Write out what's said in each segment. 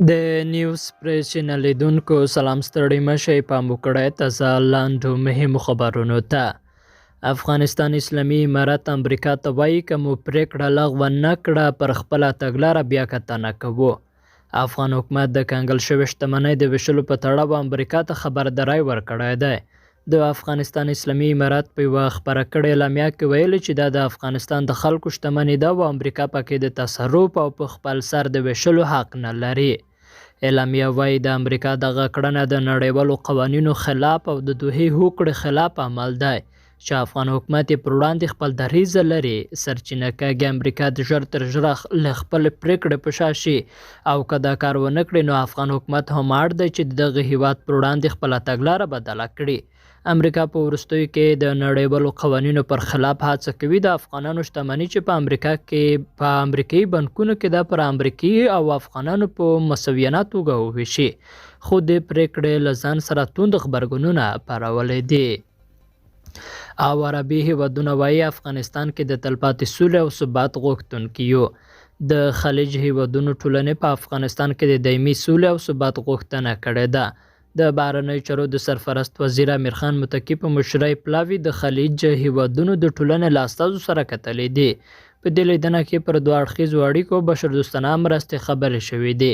د نیوز پریس چینل لیدونکو سلام ستړي مشئ پام وکړئ تازه لاندو مهمو خبرونو ته. افغانستان اسلامي امارت امریکا ته وایي که مو پرېکړه لغوه نه کړه پر خپله تګلاره بیا کتنه کوو. افغان حکومت د کنګل شوې شتمنۍ د ویشلو په تړاو امریکا ته خبرداری ورکړی دی. د افغانستان اسلامي امارت په یوه خپره کړې اعلامیه کې ویلي چې دا د افغانستان د خلکو شتمني ده او امریکا پکې د تصرف او په خپل سر د ویشلو حق نه لري. اعلامیه وایي د امریکا دغه کړنه د نړیوالو قوانینو خلاف او د دوحې هوکړې خلاف عمل دی چې افغان حکومت یې پر وړاندې خپل دریځ لري. سرچینه کږي امریکا د ژر تر ژره له خپلې پرېکړې په شا شي او که دا کار ونه کړي نو افغان حکومت هم اړ دی چې د دغه هیواد پر وړاندې خپله تګلاره بدله کړي. امریکا په وروستیو کې د نړیوالو قوانینو پر خلاف هڅه کوي د افغانانو شتمني چې په امریکا کې په امریکایي بانکونو کې ده پر امریکایي او افغانانو په مسویانه توګه وویشي، خو د پرېکړې له ځان سره توند غبرګونونه پارولی دي. او عربي هیوادونه وایي افغانستان کې د تلپاتې سولې او ثبات غوښتونکي یو. د خلیج هیوادونو ټولنې په افغانستان کې د دایمي سولې او ثبات غوښتنه کړې ده. د بهرنیو چارو د سرپرست وزیر امیر خان متقي په مشرۍ پلاوي د خلیج هیوادونو د ټولنې له استازو سره کتلې دي. په دې لیدنه کې پر دوه اړخیزو اړیکو بشردوستانه مرستې خبرې شوې دي.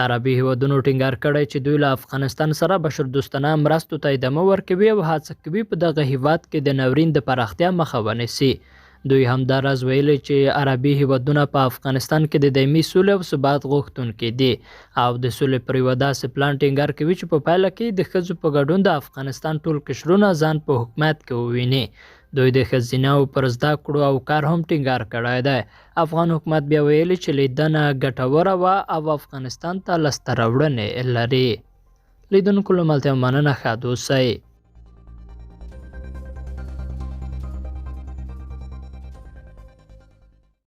عربي هیوادونو ټینګار کړی چې دوی له افغانستان سره بشردوستانه مرستو ته ادامه ورکوي او هڅه کوي په دغه هیواد کې د ناورین د پراختیا مخه ونیسي. دوی همداراز ویلي چې عربي هیوادونه په افغانستان کې د دایمي سولې او ثبات غوښتونکي دي او د سولې پر یوه داسې پلان ټینګار کوي چې په پایله کې د ښځو په ګډون د افغانستان ټول قشرونه ځان په حکومت کې وویني. دوی د ښځینه‌و پر زده کړو او کار هم ټینګار کړی دی. افغان حکومت بیا ویلي چې لیدنه ګټوره وه او افغانستان ته لاسته راوړنې لري. لیدونکو له ملتیا مننه، ښاد اوسئ.